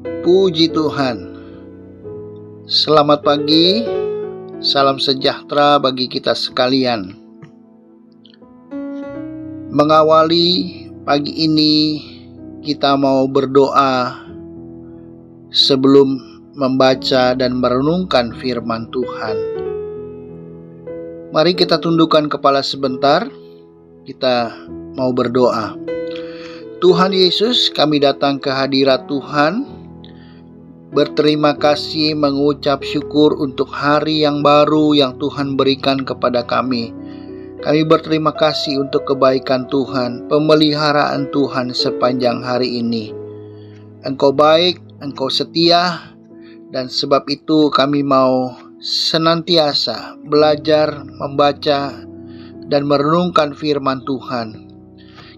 Puji Tuhan. Selamat pagi, salam sejahtera bagi kita sekalian. Mengawali pagi ini, kita mau berdoa sebelum membaca dan merenungkan firman Tuhan. Mari kita tundukkan kepala sebentar, kita mau berdoa. Tuhan Yesus, kami datang ke hadirat Tuhan, berterima kasih, mengucap syukur untuk hari yang baru yang Tuhan berikan kepada kami. Kami berterima kasih untuk kebaikan Tuhan, pemeliharaan Tuhan sepanjang hari ini. Engkau baik, Engkau setia, dan sebab itu kami mau senantiasa belajar, membaca, dan merenungkan firman Tuhan.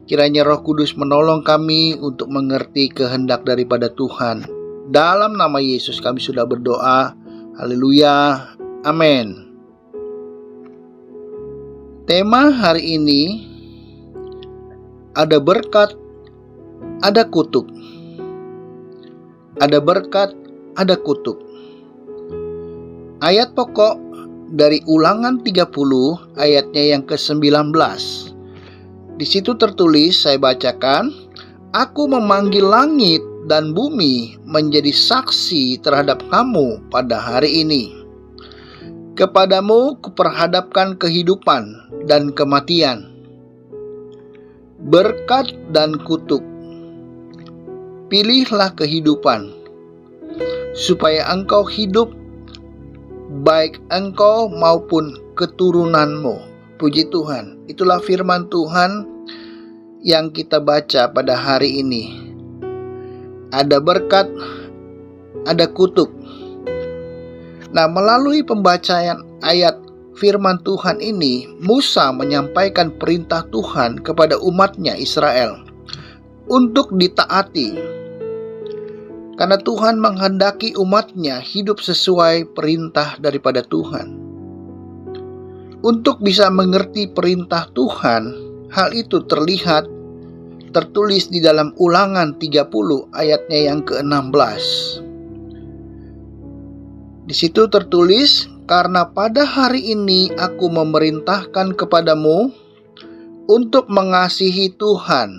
Kiranya Roh Kudus menolong kami untuk mengerti kehendak daripada Tuhan. Dalam nama Yesus kami sudah berdoa. Haleluya. Amin. Tema hari ini, ada berkat, ada kutuk. Ada berkat, ada kutuk. Ayat pokok dari Ulangan 30 ayatnya yang ke-19. Di situ tertulis, saya bacakan, "Aku memanggil langit dan bumi menjadi saksi terhadap kamu pada hari ini. Kepadamu kuperhadapkan kehidupan dan kematian, berkat dan kutuk. Pilihlah kehidupan, supaya engkau hidup, baik engkau maupun keturunanmu." Puji Tuhan. Itulah firman Tuhan yang kita baca pada hari ini. Ada berkat, ada kutuk. Nah, melalui pembacaan ayat firman Tuhan ini, Musa menyampaikan perintah Tuhan kepada umatnya Israel untuk ditaati. Karena Tuhan menghendaki umatnya hidup sesuai perintah daripada Tuhan. Untuk bisa mengerti perintah Tuhan, hal itu tertulis di dalam Ulangan 30 ayatnya yang ke-16. Di situ tertulis, "Karena pada hari ini aku memerintahkan kepadamu untuk mengasihi Tuhan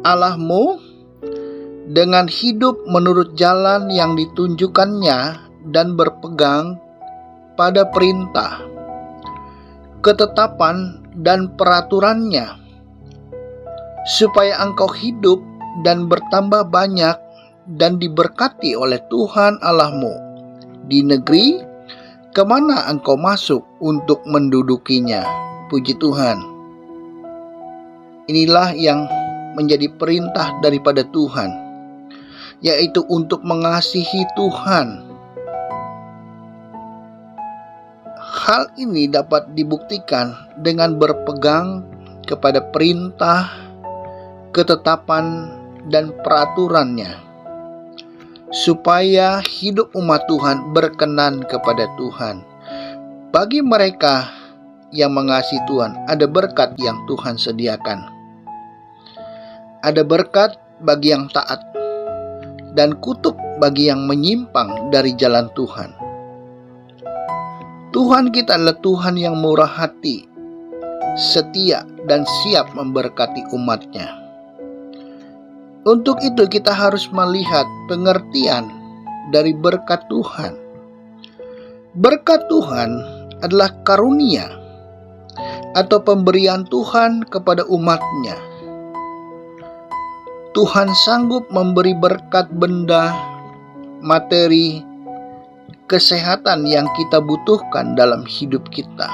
Allahmu dengan hidup menurut jalan yang ditunjukkannya dan berpegang pada perintah, ketetapan, dan peraturannya, supaya engkau hidup dan bertambah banyak dan diberkati oleh Tuhan Allahmu di negeri kemana engkau masuk untuk mendudukinya." Puji Tuhan. Inilah yang menjadi perintah daripada Tuhan, yaitu untuk mengasihi Tuhan. Hal ini dapat dibuktikan dengan berpegang kepada perintah, ketetapan, dan peraturannya, supaya hidup umat Tuhan berkenan kepada Tuhan. Bagi mereka yang mengasihi Tuhan, ada berkat yang Tuhan sediakan. Ada berkat bagi yang taat, dan kutuk bagi yang menyimpang dari jalan Tuhan. Tuhan kita adalah Tuhan yang murah hati, setia, dan siap memberkati umatnya. Untuk itu kita harus melihat pengertian dari berkat Tuhan. Berkat Tuhan adalah karunia atau pemberian Tuhan kepada umatnya. Tuhan sanggup memberi berkat benda, materi, kesehatan yang kita butuhkan dalam hidup kita.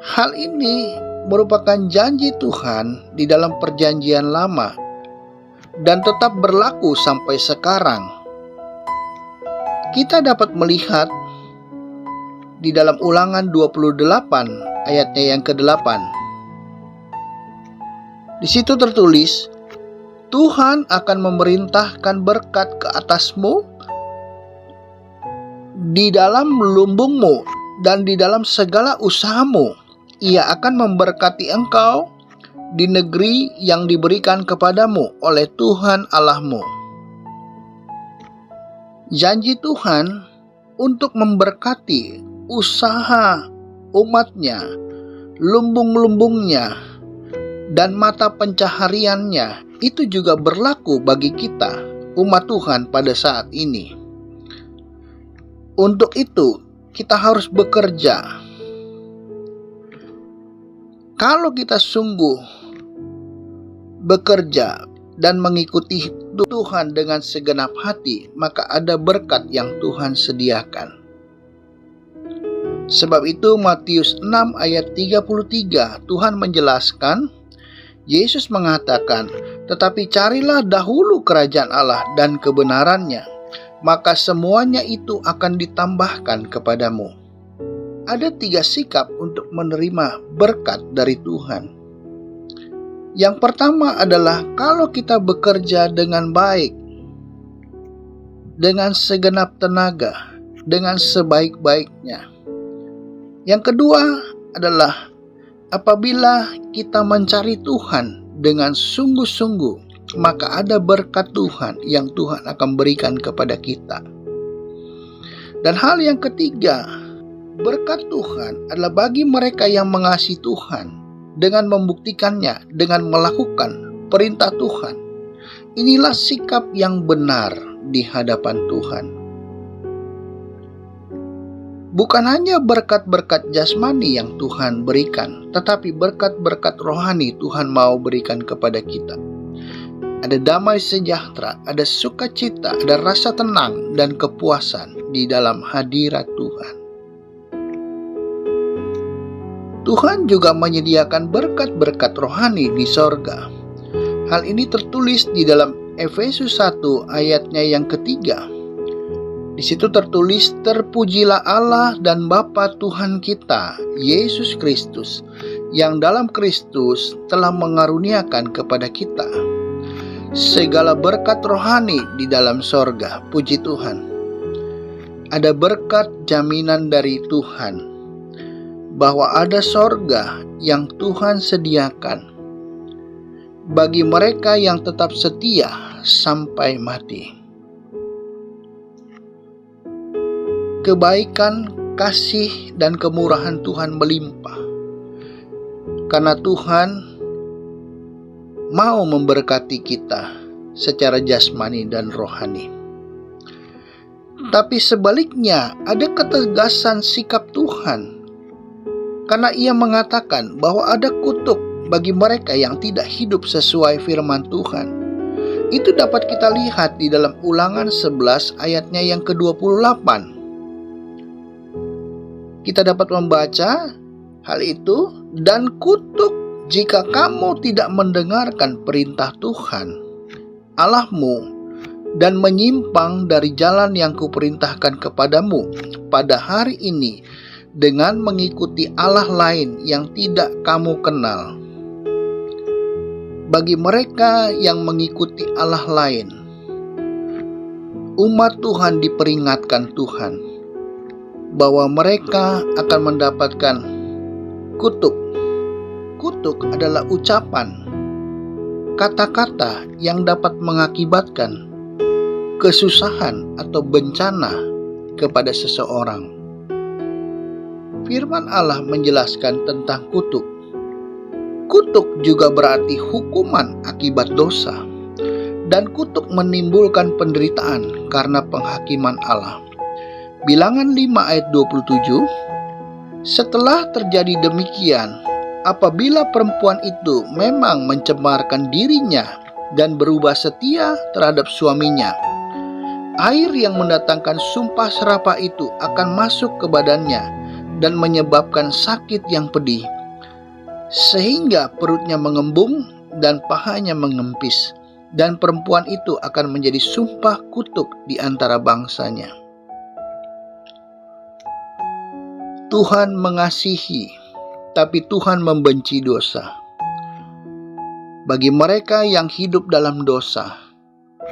Hal ini merupakan janji Tuhan di dalam perjanjian lama dan tetap berlaku sampai sekarang. Kita dapat melihat di dalam Ulangan 28 ayatnya yang ke-8. Di situ tertulis, "Tuhan akan memerintahkan berkat ke atasmu di dalam lumbungmu dan di dalam segala usahamu. Ia akan memberkati engkau di negeri yang diberikan kepadamu oleh Tuhan Allahmu. Janji Tuhan untuk memberkati usaha umatnya, lumbung-lumbungnya, dan mata pencahariannya itu juga berlaku bagi kita, umat Tuhan pada saat ini. Untuk itu, kita harus bekerja. Kalau kita sungguh bekerja dan mengikuti Tuhan dengan segenap hati, maka ada berkat yang Tuhan sediakan. Sebab itu Matius 6 ayat 33 Tuhan menjelaskan, Yesus mengatakan, "Tetapi carilah dahulu kerajaan Allah dan kebenarannya, maka semuanya itu akan ditambahkan kepadamu." Ada 3 sikap untuk menerima berkat dari Tuhan. Yang pertama adalah kalau kita bekerja dengan baik, dengan segenap tenaga, dengan sebaik-baiknya. Yang kedua adalah apabila kita mencari Tuhan dengan sungguh-sungguh, maka ada berkat Tuhan yang Tuhan akan berikan kepada kita. Dan hal yang ketiga, berkat Tuhan adalah bagi mereka yang mengasihi Tuhan dengan membuktikannya, dengan melakukan perintah Tuhan. Inilah sikap yang benar di hadapan Tuhan. Bukan hanya berkat-berkat jasmani yang Tuhan berikan, tetapi berkat-berkat rohani Tuhan mau berikan kepada kita. Ada damai sejahtera, ada sukacita, ada rasa tenang dan kepuasan di dalam hadirat Tuhan. Tuhan juga menyediakan berkat-berkat rohani di sorga. Hal ini tertulis di dalam Efesus 1 ayatnya yang ketiga. Di situ tertulis, "Terpujilah Allah dan Bapa Tuhan kita, Yesus Kristus, yang dalam Kristus telah mengaruniakan kepada kita segala berkat rohani di dalam sorga." Puji Tuhan. Ada berkat jaminan dari Tuhan bahwa ada sorga yang Tuhan sediakan bagi mereka yang tetap setia sampai mati. Kebaikan, kasih, dan kemurahan Tuhan melimpah karena Tuhan mau memberkati kita secara jasmani dan rohani. Tapi sebaliknya, ada ketegasan sikap Tuhan karena Ia mengatakan bahwa ada kutuk bagi mereka yang tidak hidup sesuai firman Tuhan. Itu dapat kita lihat di dalam Ulangan 11 ayatnya yang ke-28. Kita dapat membaca hal itu, "Dan kutuk jika kamu tidak mendengarkan perintah Tuhan Allahmu dan menyimpang dari jalan yang kuperintahkan kepadamu pada hari ini dengan mengikuti Allah lain yang tidak kamu kenal." Bagi mereka yang mengikuti Allah lain, umat Tuhan diperingatkan Tuhan bahwa mereka akan mendapatkan kutuk. Kutuk adalah ucapan, kata-kata yang dapat mengakibatkan kesusahan atau bencana kepada seseorang. Firman Allah menjelaskan tentang kutuk. Kutuk juga berarti hukuman akibat dosa, dan kutuk menimbulkan penderitaan karena penghakiman Allah. Bilangan 5 ayat 27, "Setelah terjadi demikian, apabila perempuan itu memang mencemarkan dirinya dan berubah setia terhadap suaminya, air yang mendatangkan sumpah serapah itu akan masuk ke badannya dan menyebabkan sakit yang pedih, sehingga perutnya mengembung dan pahanya mengempis, dan perempuan itu akan menjadi sumpah kutuk di antara bangsanya." Tuhan mengasihi, tapi Tuhan membenci dosa. Bagi mereka yang hidup dalam dosa,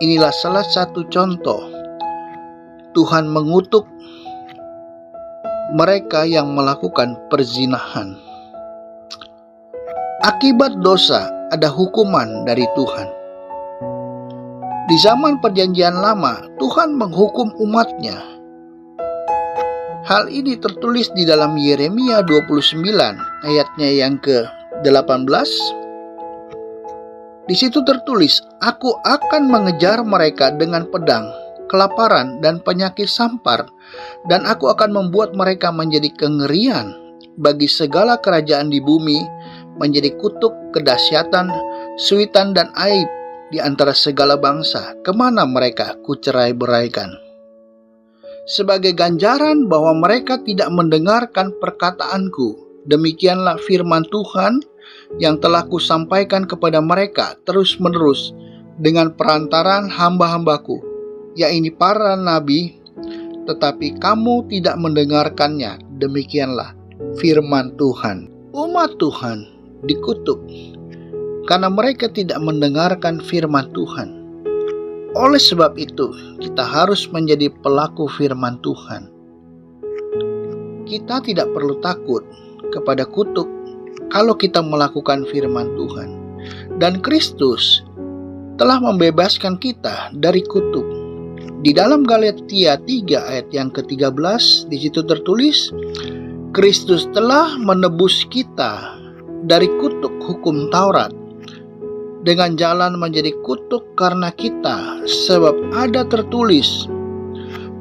inilah salah satu contoh Tuhan mengutuk mereka yang melakukan perzinahan. Akibat dosa ada hukuman dari Tuhan. Di zaman Perjanjian Lama, Tuhan menghukum umatnya. Hal ini tertulis di dalam Yeremia 29 ayatnya yang ke-18. Di situ tertulis, "Aku akan mengejar mereka dengan pedang, kelaparan, dan penyakit sampar, dan aku akan membuat mereka menjadi kengerian bagi segala kerajaan di bumi, menjadi kutuk, kedahsyatan, suitan, dan aib di antara segala bangsa, kemana mereka kucerai-beraikan. Sebagai ganjaran bahwa mereka tidak mendengarkan perkataanku, demikianlah firman Tuhan yang telah kusampaikan kepada mereka terus-menerus dengan perantaran hamba-hambaku, yaitu para nabi, tetapi kamu tidak mendengarkannya, demikianlah firman Tuhan." Umat Tuhan dikutuk karena mereka tidak mendengarkan firman Tuhan. Oleh sebab itu, kita harus menjadi pelaku firman Tuhan. Kita tidak perlu takut kepada kutuk kalau kita melakukan firman Tuhan. Dan Kristus telah membebaskan kita dari kutuk. Di dalam Galatia 3 ayat yang ke-13, di situ tertulis, Kristus telah menebus kita dari kutuk hukum Taurat dengan jalan menjadi kutuk karena kita, sebab ada tertulis,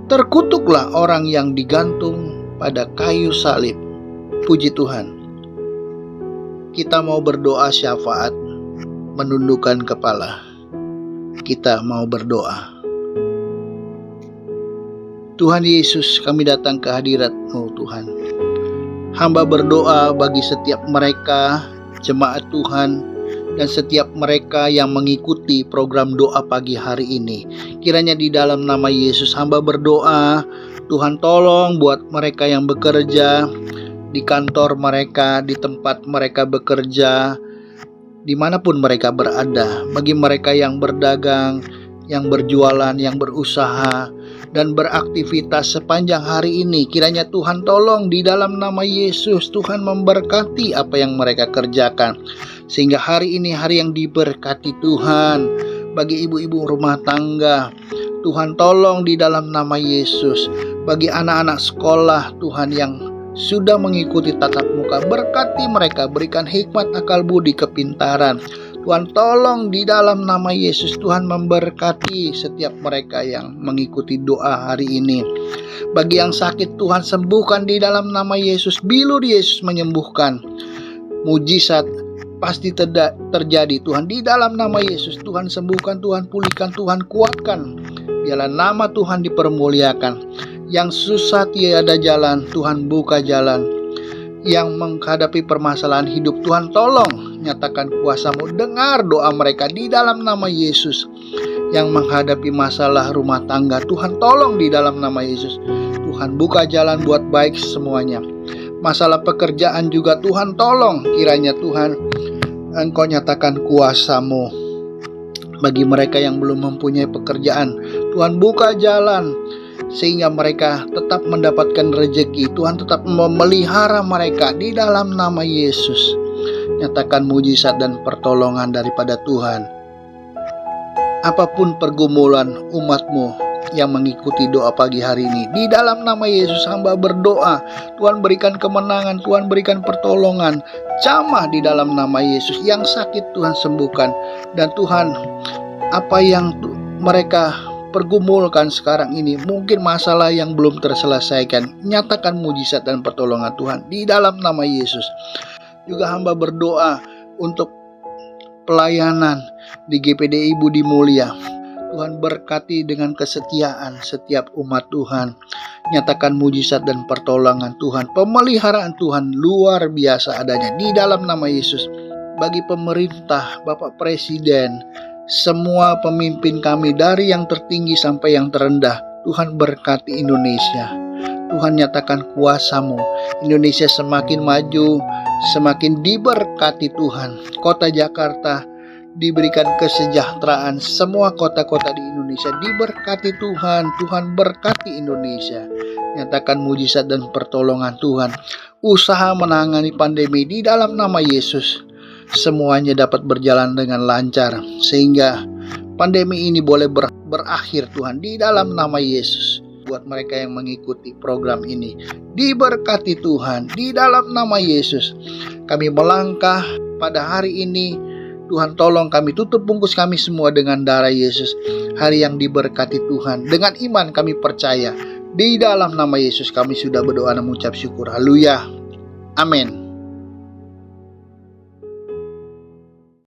terkutuklah orang yang digantung pada kayu salib. Puji Tuhan. Kita mau berdoa syafaat, menundukkan kepala. Kita mau berdoa. Tuhan Yesus, kami datang ke hadirat-Mu Tuhan. Hamba berdoa bagi setiap mereka, jemaat Tuhan, dan setiap mereka yang mengikuti program doa pagi hari ini. Kiranya di dalam nama Yesus hamba berdoa, Tuhan tolong buat mereka yang bekerja, di kantor mereka, di tempat mereka bekerja, dimanapun mereka berada, bagi mereka yang berdagang, yang berjualan, yang berusaha, dan beraktivitas sepanjang hari ini. Kiranya Tuhan tolong di dalam nama Yesus, Tuhan memberkati apa yang mereka kerjakan, sehingga hari ini hari yang diberkati Tuhan. Bagi ibu-ibu rumah tangga, Tuhan tolong di dalam nama Yesus. Bagi anak-anak sekolah, Tuhan yang sudah mengikuti tatap muka, berkati mereka, berikan hikmat, akal budi, kepintaran. Tuhan tolong di dalam nama Yesus, Tuhan memberkati setiap mereka yang mengikuti doa hari ini. Bagi yang sakit, Tuhan sembuhkan di dalam nama Yesus. Bilur Yesus menyembuhkan. Mujizat pasti terjadi Tuhan di dalam nama Yesus. Tuhan sembuhkan, Tuhan pulihkan, Tuhan kuatkan. Biarlah nama Tuhan dipermuliakan. Yang susah tiada jalan, Tuhan buka jalan. Yang menghadapi permasalahan hidup, Tuhan tolong nyatakan kuasa-Mu. Dengar doa mereka di dalam nama Yesus. Yang menghadapi masalah rumah tangga, Tuhan tolong di dalam nama Yesus. Tuhan buka jalan buat baik semuanya. Masalah pekerjaan juga Tuhan tolong. Kiranya Tuhan Engkau nyatakan kuasa-Mu. Bagi mereka yang belum mempunyai pekerjaan, Tuhan buka jalan sehingga mereka tetap mendapatkan rezeki. Tuhan tetap memelihara mereka di dalam nama Yesus. Nyatakan mujizat dan pertolongan daripada Tuhan. Apapun pergumulan umat-Mu yang mengikuti doa pagi hari ini, di dalam nama Yesus hamba berdoa, Tuhan berikan kemenangan, Tuhan berikan pertolongan, jamah di dalam nama Yesus. Yang sakit Tuhan sembuhkan, dan Tuhan apa yang mereka pergumulkan sekarang ini, mungkin masalah yang belum terselesaikan, nyatakan mujizat dan pertolongan Tuhan di dalam nama Yesus. Juga hamba berdoa untuk pelayanan di GPDI Budi Mulia. Tuhan berkati dengan kesetiaan setiap umat Tuhan. Nyatakan mujizat dan pertolongan Tuhan. Pemeliharaan Tuhan luar biasa adanya di dalam nama Yesus. Bagi pemerintah, Bapak Presiden, semua pemimpin kami dari yang tertinggi sampai yang terendah, Tuhan berkati Indonesia. Tuhan nyatakan kuasa-Mu. Indonesia semakin maju, semakin diberkati Tuhan. Kota Jakarta diberikan kesejahteraan. Semua kota-kota di Indonesia diberkati Tuhan. Tuhan berkati Indonesia. Nyatakan mujizat dan pertolongan Tuhan. Usaha menangani pandemi di dalam nama Yesus. semuanya dapat berjalan dengan lancar, sehingga pandemi ini boleh berakhir Tuhan, di dalam nama Yesus. Buat mereka yang mengikuti program ini, diberkati Tuhan, di dalam nama Yesus. Kami melangkah pada hari ini, Tuhan tolong kami, tutup bungkus kami semua dengan darah Yesus. Hari yang diberkati Tuhan, dengan iman kami percaya, di dalam nama Yesus kami sudah berdoa dan mengucap syukur. Haleluya, amin.